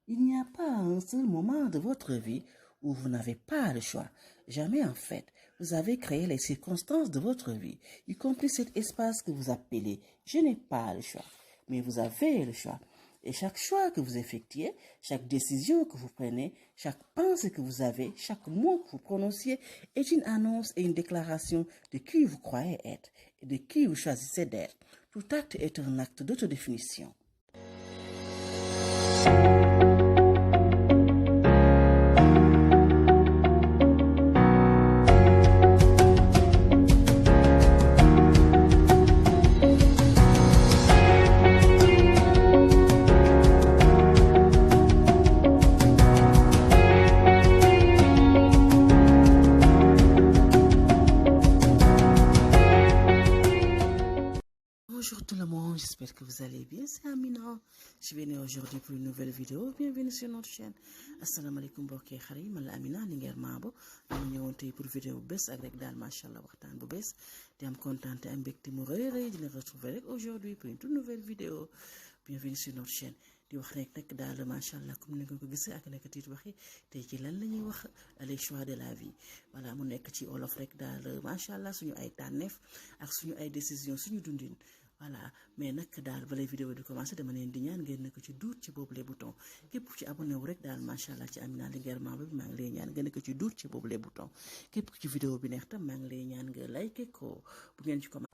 Il n'y a pas un seul moment de votre vie où vous n'avez pas le choix. Jamais en fait. Vous avez créé les circonstances de votre vie, y compris cet espace que vous appelez je n'ai pas le choix. Mais vous avez le choix. Et chaque choix que vous effectuez, chaque décision que vous prenez, chaque pensée que vous avez, chaque mot que vous prononciez est une annonce et une déclaration de qui vous croyez être et de qui vous choisissez d'être. Tout acte est un acte d'autodéfinition. Bonjour tout le monde, j'espère que vous allez bien, c'est Amina. Je viens aujourd'hui pour une nouvelle vidéo, bienvenue sur notre chaîne. Assalamu alaikum mbokki xarit man la Amina Linguère Mabo dama ñëwoon tey pour vidéo bu bees ak rek daal machallah waxtaan bu bees di am kontaan te am mbégte mu rëy di la retrouver rek aujourd'hui pour une toute nouvelle vidéo. Bienvenue sur notre chaîne. di wax rek nag daal machallah comme ni nga ko gisee ak nekk tiit waxi tey ci lan la ñuy wax les choix de la vie voilà mu nekk ci olof rek daal machallah suñu ay tànneef ak suñu ay décision suñu dundin. Voilà mais nag daal balay vidéo di commencé dama leen di ñaan ngeen nekk ci duut ci boobu les boutons képp ku ci abonné wu rek daal macha allah ci Amina Linguère Mabo bi maa ngi lay ñaan nga nekk ci duut ci boobu les boutons képp ku ci vidéo bi neex tam maa ngi lay ñaan nga like ko bu ngeen ci commencé.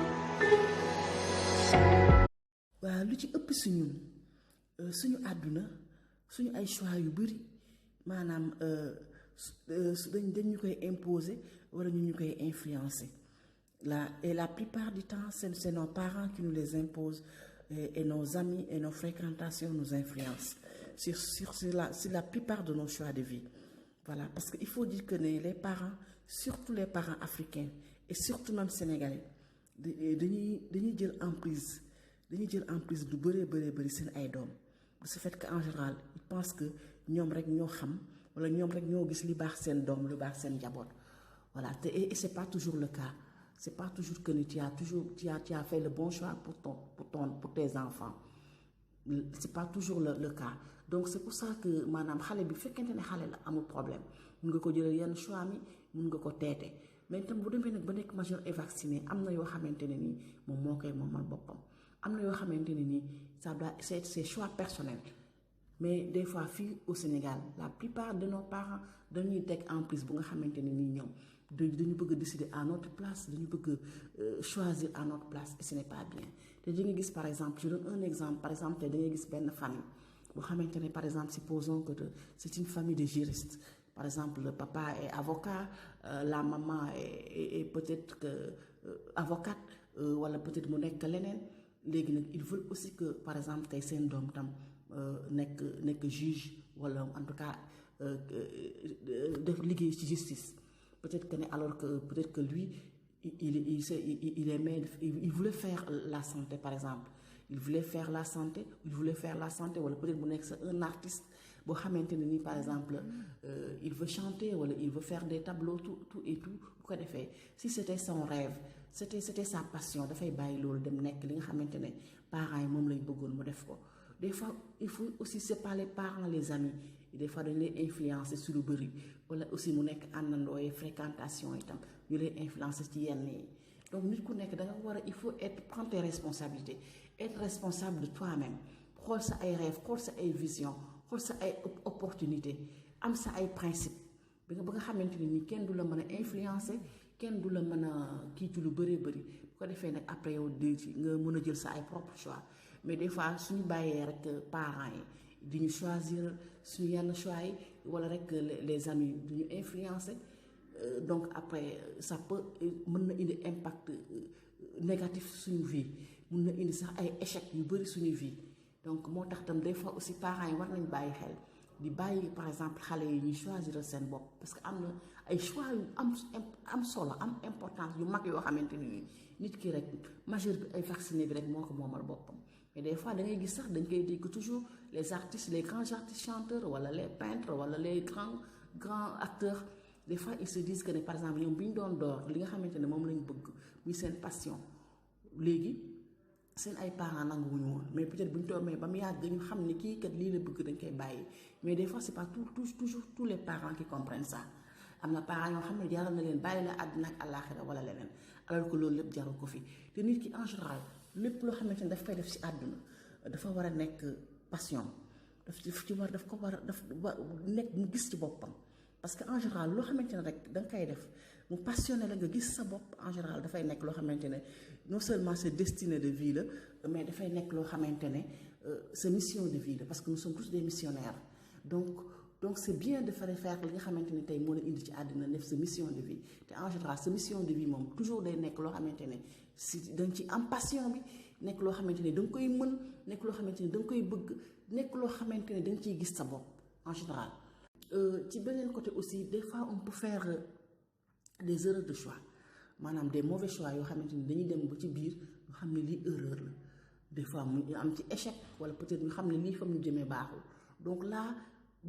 waaw lu ci ëpp suñu àdduna suñu ay choix yu bëri maanaam dañ ñu koy imposer wala ñu koy influencer. Et la plupart du temps, c'est nos parents qui nous les imposent et nos amis et nos fréquentations nous influencent sur la plupart de nos choix de vie. Voilà, parce qu'il faut dire que les parents, surtout les parents africains et surtout même sénégalais, dañuy jël emprise du bëri seen ay doom de ce fait qu'en général ils pensent que ñoom rek ñoo xam wala ñoom rek ñoo gis li baax seen doom lu baax seen njaboot voilà et c'est pas toujours le cas. C'est pas toujours que tu as fait le bon choix pour tes enfants. C'est pas toujours le cas. Donc c'est pour ça que maanaam xale bi fekkente ne xale la amul problème mun nga ko jëlal yenn choix mi mun nga ko teete mais itam bu demee nag ba nekk majeur et vacciné am na yoo xamante ne nii moom moo koy moomal boppam am na yoo xamante ne nii ça doit c'est ses choix personnels. Mais des fois fii au Sénégal la plupart de nos parents dañuy teg en plus bu nga xamante ne nii ñoom dañu bëgg a décider à notre place dañu bëgg choisir à notre place et ce n'est pas bien te da nga gis par exemple je donne un exemple par exemple te da ngay gis benn famille boo xamante ne par exemple supposons que c'est une famille de juristes par exemple le papa est avocat la maman est peut-être que avocate wala peut-être mu nekk leneen léegi nag ils veulent aussi que par exemple tey seen doom tam nekk juge wala en tout cas def liggéey ci justice. Peut-être que lui il voulait faire la santé par exemple il voulait faire la santé wala peut-être mu nekk un artiste boo xamante ne nii par exemple il veut chanter wala il veut faire des tableaux tout bu ko defee si c'était son rêve c'était sa passion dafay bàyyi loolu dem nekk li nga xamante ne parents yi moom lañ bëggoon mu def ko. Des fois il faut aussi c'est pas les parents les amis des fois dañ lay influencer sur lu bëri wala aussi mu nekk àndandoo yi fréquentation itam ñu lay influencer ci yenn yi donc nit ku nekk da nga war a il faut prendre tes responsabilités être responsable de toi-même xool sa ay rêve xool sa ay vision xool sa ay opportunité am sa ay principe ba nga xamante ne ni kenn du la mën a influencer kenn du la mën a kii ci lu bëree bëri bu ko defee nag après yow nga mën a jël sa ay propre choix mais des fois suñu bàyyee rek parents yi di ñu choisir suñu yenn choix yi wala rek les amis du ñu influencer donc après ça peut mën na indi impact négatif suñu vie mën na indi sax ay échec yu bëri suñu vie donc moo tax tam des fois aussi parents yi war nañ bàyyi xel di bàyyi par exemple xale yi ñuy choisir seen bopp parce que am na ay choix yu am solo am importance yu mag yoo xamante ni nit ki rek majeur bi ay vacciné bi rek moo ko moomal boppam. Mais des fois da ngay gis sax dañ koy dégg toujours les artistes les grands artistes chanteurs wala les peintres wala les grands acteurs des fois ils se disent que ne par exemple ñoom bi ñu doon door li nga xamante ne moom lañ bëgg muy seen passion léegi seen ay parents nanguwuñu woon mais peut-être bu ñu toogee ba mu yàgg ñu xam ne kii kat lii la bëgg dañ koy bàyyi mais des fois c'est pas toujours tous les parents qui comprennent ça am na parents yoo xam ne jaral na leen bàyyi la àddina ak àllaaxira wala leneen alors que loolu lépp jarul ko fi te nit ki en général lépp loo xamante ne daf koy def ci àdduna dafa war a nekk passion daf ko war a nekk mu gis ci boppam parce que en général loo xamante ne rek da nga koy def mu passionné la nga gis sa bopp en général dafay nekk loo xamante ne non seulement c'est destiné de vie la mais dafay nekk loo xamante ne sa mission de vie la parce que nous sommes tous des missionnaires donc c'est bien de faire li nga xamante ne tey moo la indi ci àddina def sa mission de vie te en général sa mission de vie moom toujours day nekk loo xamante ne si danga ci am passion bi nekk loo xamante ne da nga koy mën nekk loo xamante ne da nga koy bëgg nekk loo xamante ne da nga ciy gis sa bopp en général. ci beneen côté aussi des fois on peut faire des erreurs de choix maanaam des mauvais choix yoo xamante ni dañuy dem ba ci biir ñu xam ne lii erreur la des fois mu am ci échec wala peut-être ñu xam ne lii fa mu jëmee baaxul donc là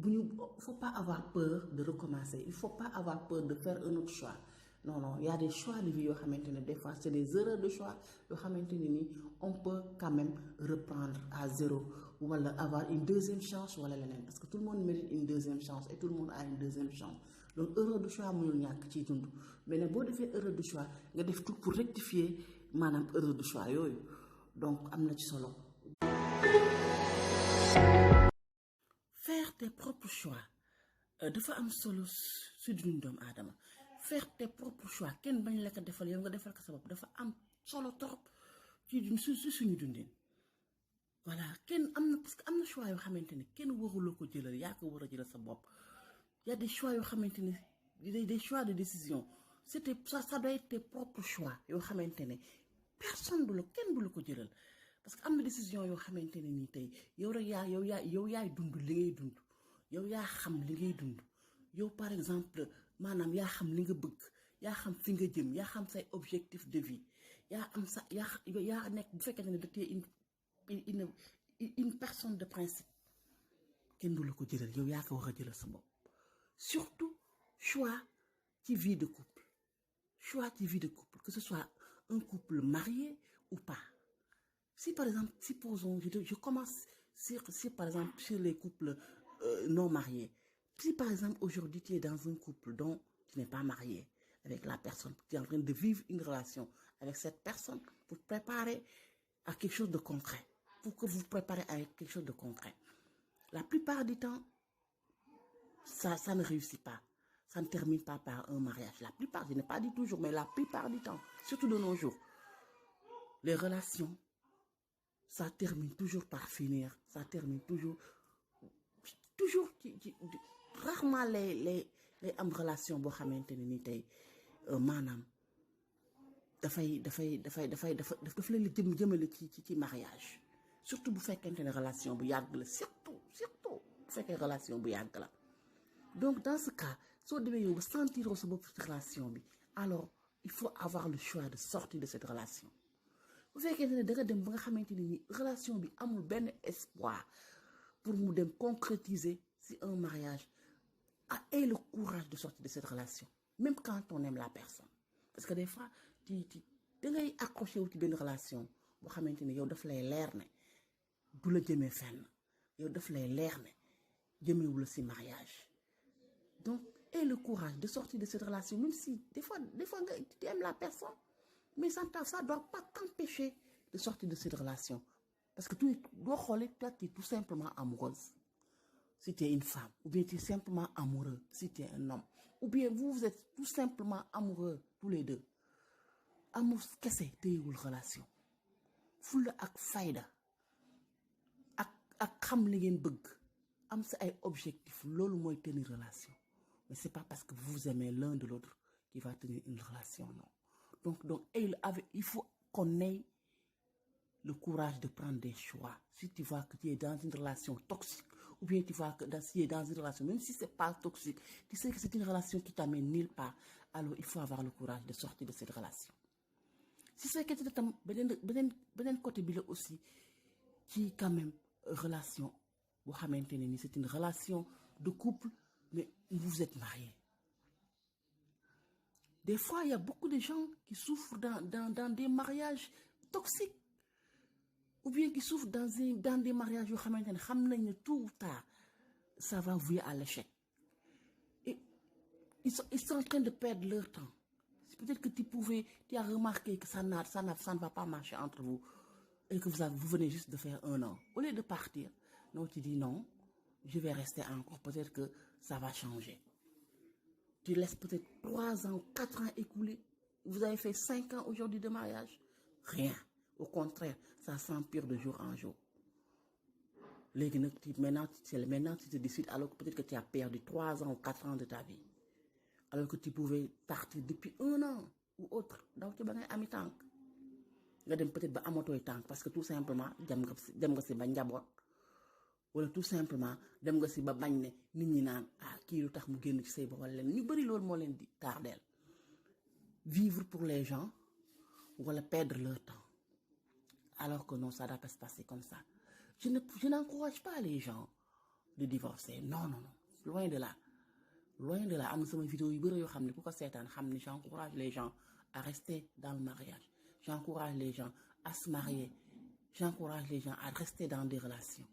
il faut pas avoir peur de recommencer il faut pas avoir peur de faire un autre choix non il y a des choix de vie yoo xamante ne des fois c'est des erreurs de choix yoo xamante ne ni on peut quand même reprendre à zéro wala avoir une deuxième chance wala leneen parce que tout le monde mérite une deuxième chance et tout le monde a une deuxième chance donc erreur de choix mënul ñàkk ciy dund mais nag boo defee erreur de choix nga def tout pour rectifier maanaam erreur de choix yooyu donc am na ci solo. Faire tes propres choix dafa am solo si dundu doomu aadama faire tes propres choix kenn bañ la ko defal yow nga defal ko sa bopp dafa am solo trop ci suñu dundin voilà kenn am na parce que am na choix yoo xamante ne kenn waruloo ko jëlal yaa ko war a jëlal sa bopp y a des choix yoo xamante ne des choix de décision c'était ça doit être tes propres choix yoo xamante ne personne kenn du la ko jëlal parce que am na décision yoo xamante ne nii tey yow rek yaay dund li ngay dund yow yaa xam li ngay dund yow par exemple maanaam yaa xam li nga bëgg yaa xam fi nga jëm yaa xam say objectif de vie yaa am sa yaa nekk bu fekkee ne da tee une personne de principe kenn du la ko jëlal yow yaa ko war a jëlal sa bopp surtout choix ci vie de couple que ce soit un couple marié ou pas. Si par exemple, supposons, je commence sur par exemple sur les couples non mariés. Si par exemple aujourd'hui tu es dans un couple dont tu n'es pas marié avec la personne, tu es en train de vivre une relation avec cette personne pour préparer à quelque chose de concret, pour que vous préparez à quelque chose de concret. La plupart du temps, ça ne réussit pas. Ça ne termine pas par un mariage. La plupart, je n'ai pas dit toujours, mais la plupart du temps, surtout de nos jours, les relations ça termine toujours par finir ça termine toujours rarement les am relation boo xamante ne ni tey maanaam daf leen di jëmale ci mariage surtout bu fekkente ne relation bu yàgg la surtout bu fekkee relation bu yàgg la donc dans ce cas soo demee yow ba sentir sa bopp ci relation bi alors il faut avoir le choix de sortir de cette relation. bu fekkee ne da nga dem ba nga xamante ni relation bi amul benn espoir pour mu dem concrétiser si un mariage aie le courage de sortir de cette relation même quand on aime la personne parce que des fois da ngay accroché wu ci benn relation boo xamante ni yow daf lay leer ne du la jëmee fenn yow daf lay leer ne jëmeewu la si mariage donc aie le courage de sortir de cette relation même si des fois nga tu aimes la personne. Mais ça ne doit pas t'empêcher de sortir de cette relation. Parce que toi, tu es tout simplement amoureuse. Si tu es une femme. Ou bien tu es simplement amoureux. Si tu es un homme. Ou bien vous êtes tout simplement amoureux. Tous les deux. Amour, qu'est-ce que c'est une relation? Fulla ak fayda. Ak xam li ngeen bëgg. Am sa ay objectifs. Loolu mooy tenir relation. Mais c'est pas parce que vous aimez l'un de l'autre qui va tenir une relation, non. Donc il faut qu'on ait le courage de prendre des choix. Si tu vois que tu es dans une relation toxique, ou bien tu vois que tu es dans une relation, même si ce n'est pas toxique, tu sais que c'est une relation qui t'amène nulle part, alors il faut avoir le courage de sortir de cette relation. Si c'est que tu as côté bi aussi, qui quand même relation, c'est une relation de couple, mais vous êtes mariés. Des fois, il y a beaucoup de gens qui souffrent dans des mariages toxiques. ou bien qui souffrent dans des mariages yoo xamante ne xam nañ ne tôt ou tard ça va vouer à l'échec. Et ils sont en train de perdre leur temps. Peut-être que tu as remarqué que ça ne va pas marcher entre vous et que vous venez juste de faire 1 an. Au lieu de partir, non, tu dis non, je vais rester encore, peut-être que ça va changer. Tu laisses peut-être 3 ans, 4 ans écouler. Vous avez fait 5 ans aujourd'hui de mariage. Rien. Au contraire, ça s'empire de jour en jour. Maintenant, tu te décides alors que peut-être que tu as perdu 3 ans ou 4 ans de ta vie. Alors que tu pouvais partir depuis 1 an ou autre. Donc, tu vas ami tank. Tu vas peut-être ba amotoy tank parce que tout simplement, dem nga si ba njabot. Wala tout simplement, dem nga si ba bañ ne nit ñi naan kii lu tax mu génn ci sëy ba wala leen ñu bari loolu moo leen di tardeel. Vivre pour les gens wala perdre leur temps. Alors que non, ça doit pas se passer comme ça. Je n'encourage pas les gens de divorcer. Non, non, non. Loin de là. Loin de là. Am na sama vidéo yu bëri yoo xam ne ku ko seetaan xam ne j'encourage les gens à rester dans le mariage. J'encourage les gens à se marier. J'encourage les gens à rester dans des relations.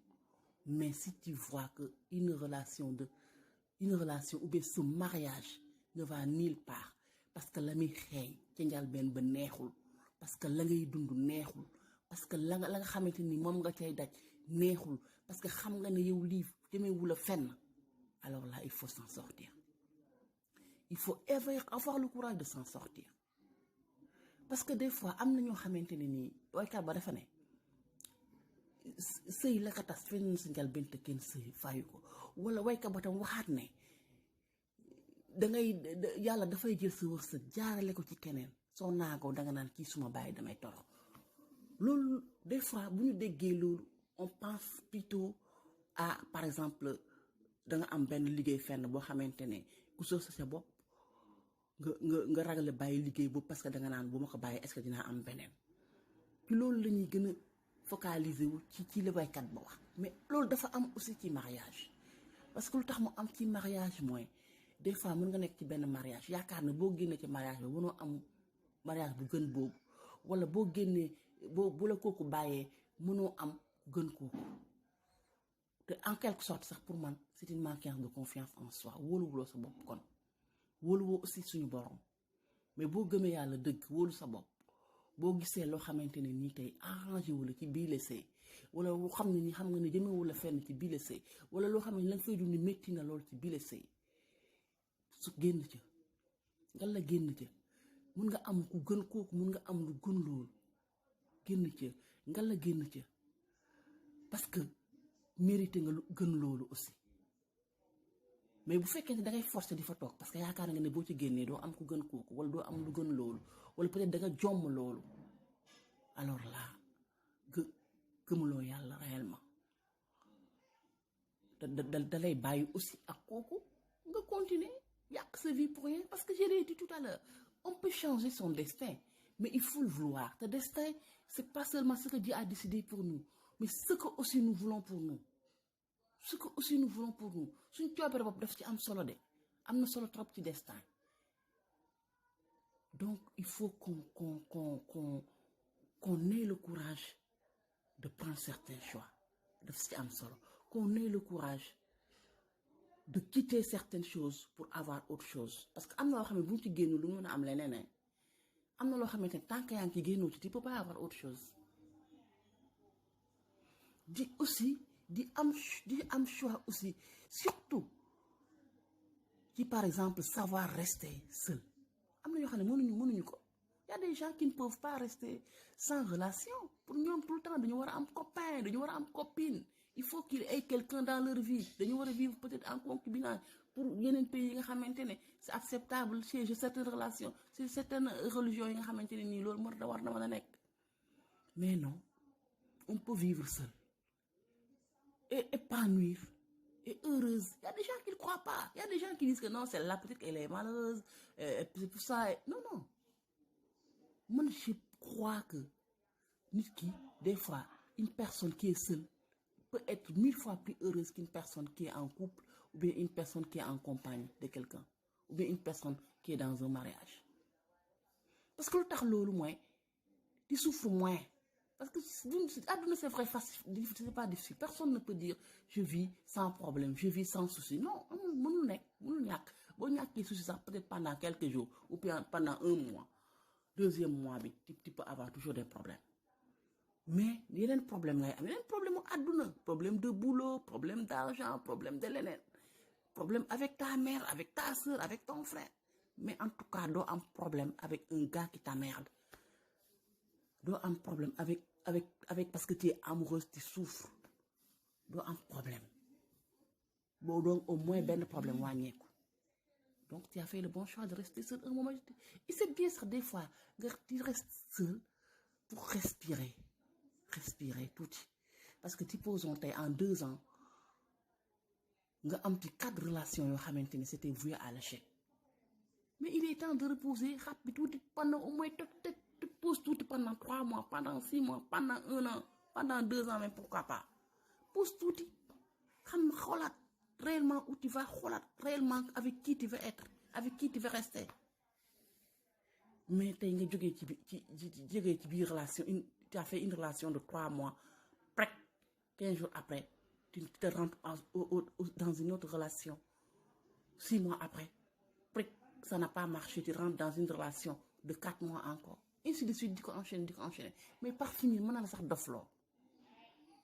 Mais si tu vois que une relation ou bien ce mariage ne va nulle part parce que la muy xeeñ ca njëlbéen ba neexul, parce que la ngay dund neexul, parce que la nga xamante ni moom nga cay daj neexul, parce que xam nga ne yow lii demeewu la fenn, alors là il faut s'en sortir. Il faut avoir le courage de s'en sortir. Parce que des fois am na ñoo xamante ne nii waykat ba dafa ne sëy la ka tas fenn si njëlbéen te kenn sëy fayu ko, wala waykat ba tam waxaat ne yàlla dafay jël sa wërsëg jaarale ko ci keneen soo naagoo danga naan kii suma bàyyi damay toro. Loolu des fois bu ñu déggee loolu on pense plutôt à par exemple danga am benn liggéey fenn boo xamante ne ku soo sa bopp nga ragale bàyyi liggéey boobu parce que danga naan bu ma ko bàyyi est-ce que dinaa am beneen. Puis loolu la ñuy gën a focaliser wu ci la baykat ba wax. Mais loolu dafa am aussi ci mariage parce que lu tax mu am ci mariage mooy des fois mën nga nekk ci benn mariage yaakaar ne boo génnee ci mariage bi mënoo am mariage bu gën boobu, wala boo génnee bu la kooku bàyyee mënoo am gën kooku. te en quelque sorte sax pour man c'est une manquance de confiance en soi. Wóoluwuloo sa bopp kon wóoluwoo aussi suñu borom. Mais boo gëmee yàlla dëgg wóolu sa bopp, boo gisee loo xamante ne nii tey arrangé wu la ci bii la sëy, wala loo xam ne nii xam nga ne jëmewu la fenn ci bii la sëy, wala loo xam ne la nga fay dund métti na lool ci bii la sëy, su génn ca nga la génn ca. Mun nga am ku gën kooku, mun nga am lu gën loolu, génn ca nga la génn ca parce que mérité nga lu gën loolu aussi. Mais bu fekkee ne dangay forcer di fa toog parce que yaakaar nga ne boo ci génnee doo am ku gën kooku, wala doo am lu gën loolu, wala peut-être danga jomm loolu, alors là gëmuloo yàlla réellement. da lay bàyyi aussi ak kooku nga continuer yàq sa vie pour rien. Parce que je l'ai dit tout à l'heure, on peut changer son destin, mais il faut le vouloir. Te destin, c'est pas seulement ce que Dieu a décidé pour nous, mais ce que aussi nous voulons pour nous. Ce que aussi nous voulons pour nous. Suñ coobare bopp daf ci am solo de, am na solo trop ci destin. Donc il faut qu'on ait le courage de prendre certains choix. Daf ci am solo. Qu'on ait le courage de quitter certaines choses pour avoir autre chose. Parce que am na loo xam ne bu ñu ci génn lu mën a am leneen. Am na loo xamante ne tant que yaa ngi ci génnoo ci tu peux pas avoir autre chose. Di am choix aussi, surtout qui par exemple savoir rester seul. Am na ñoo xam ne mënuñu ko. Il y a des gens qui ne peuvent pas rester sans relation. Pour ñoom tout le temps dañu war a am copain, dañu war a am copine. Il faut qu'il y ait quelqu'un dans leur vie. Dañu war a vivre peut-être en concubinage. Pour yeneen pays yi nga xamante ne c'est acceptable chez certaines relations, chez certaines religions yi nga xamante ne nii loolu war na mën a nekk. Mais non, on peut vivre seul et épanouir et heureuse. Il y a des gens qui ne croient pas. Il y a des gens qui disent que non, celle-là peut-être qu'elle est malheureuse, c'est pour ça. Non, non. Moi, je crois que des fois, une personne qui est seule peut être 1000 fois plus heureuse qu'une personne qui est en couple, ou bien une personne qui est en compagnie de quelqu'un, ou bien une personne qui est dans un mariage. Parce que le tax loolu mooy tu souffres moins. parce que àdduna c'est vrai facile c'est pas difficile personne ne peut dire je vis sans problème je vis sans souci non mënul nekk mënul ñàkk boo ñàkkee souci sax peut-être pendant quelques jours ou bien pendant un mois deuxième mois bi tu peux avoir toujours des problèmes mais yeneen problème ngay am yeneen problème mu àdduna problème de boulot problème d'argent problème de leneen problème avec ta mère avec ta sœur avec ton frère mais en tout cas doo am problème avec un gars qui t'emmerde doo am problème avec parce que tu es amoureuse tu souffres doo am problème boo doon au moins benn problème wàññeeku donc tu as fait le bon choix de rester seul un moment et c'est bien sax des fois nga tu restes seul pour respirer tuuti parce que supposons tey en 2 ans nga am ci 4 relations yoo xamante ni c'était voué à l'échec mais il est temps de reposer xat bi tuuti pendant au moins te pose tuuti pendant 3 mois pendant 6 mois pendant 1 an pendant 2 ans même pourquoi pas pose tuuti xam xoolaat réellement où tu vas xoolaat réellement avec qui tu veux être avec qui tu veux rester mais tey nga jógee ci biir relation tu as fait une relation de 3 mois près 15 jours après tu te rentres dans une autre relation 6 mois après près ça n'a pas marché tu rentres dans une relation de 4 mois encore ainsi de suite di ko enchaîner mais par finir mën na la sax dofloo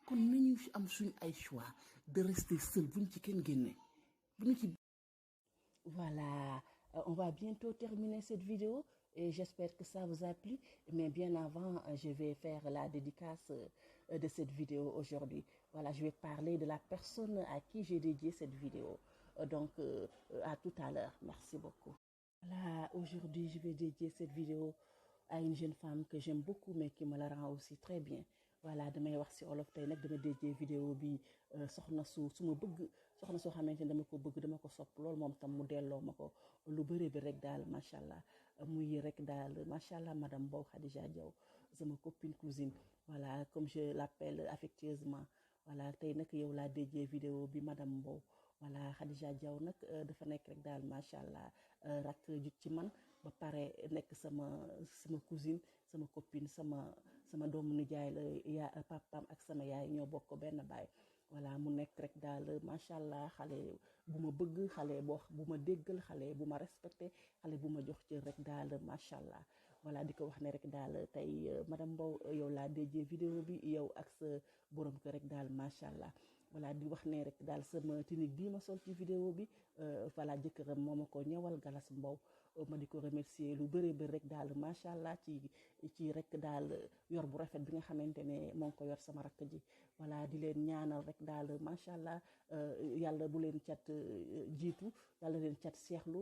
kon nañu am suñu ay choix de rester seul buñ ci kenn génne buñu ci. Voilà, on va bientôt terminer cette vidéo et j'espère que ça vous a plu. Mais bien avant, je vais faire la dédicace de cette vidéo aujourd'hui. Voilà, je vais parler de la personne à qui j'ai dédié cette vidéo. Donc, à tout à l'heure. Merci beaucoup. Voilà, aujourd'hui, je vais dédier cette vidéo à une jeune femme que j'aime beaucoup, mais qui me la rend aussi très bien. Voilà damay wax ci olof tey nag dama déjee vidéo bi soxna su ma bëgg soxna soo xamante ne dama ko bëgg dama ko sopp loolu moom tam mu delloo ma ko lu bëri bi rek daal macha allah muy rek daal macha allah madame Mbow Khadija Diaw sama copine cousine voilà comme je l'appelle affectueusement voilà tey nag yow laa déjee vidéo bi madame Mbow voilà Khadija Diaw nag dafa nekk rek daal macha allah rakk ju ci man ba pare nekk sama cousine sama copine sama doomu nijaay la yaa papaam ak sama yaay ñoo bokk benn baay voilà mu nekk rek daal macha allah xale bu ma bëgg xale bu ma déggal xale bu ma respecté xale bu ma jox cër rek daal macha allah voilà di ko wax ne rek daal tey madame Mbow yow laa déjee vidéo bi yow ak sa borom ko rek daal macha allah voilà di wax ne rek daal sama tunique bii ma sol ci vidéo bi voilà jëkkëram moo ma ko ñëwal Galas Mbow ma di ko remercier lu bëri rek daal macha allah ci rek daal yor bu rafet bi nga xamante ne moo ngi ko yor sama rakk ji voilà di leen ñaanal rek daal macha allah yàlla bu leen cat jiitu yàlla leen cat seexlu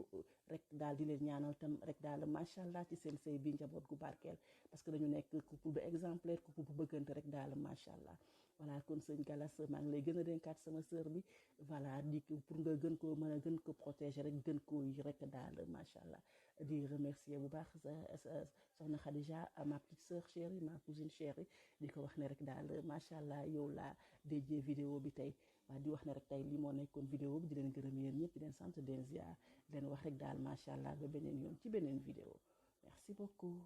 rek daal di leen ñaanal tam rek daal macha allah ci seen sëy bi njaboot gu barkeel parce que dañu nekk couple bu exemplaire couple bu bëggante rek daal macha allah voilà kon sëñ Galas maa ngi lay gën a dénkaat sama sœur bi voilà di pour nga gën koo mën a gën ko protéger rek gën koo yi rek daal macha allah di remercier bu baax soxna Khadija ma petite sœur chérie ma cousine chérie di ko wax ne rek daal macha allah yow laa déjee vidéo bi tey waa di wax ne rek tey lii moo nekkoon vidéo bi di leen gërëm yéen ñëpp di leen sant di leen ziar di leen wax rek daal macha allah ba beneen yoon ci beneen vidéo merci beaucoup.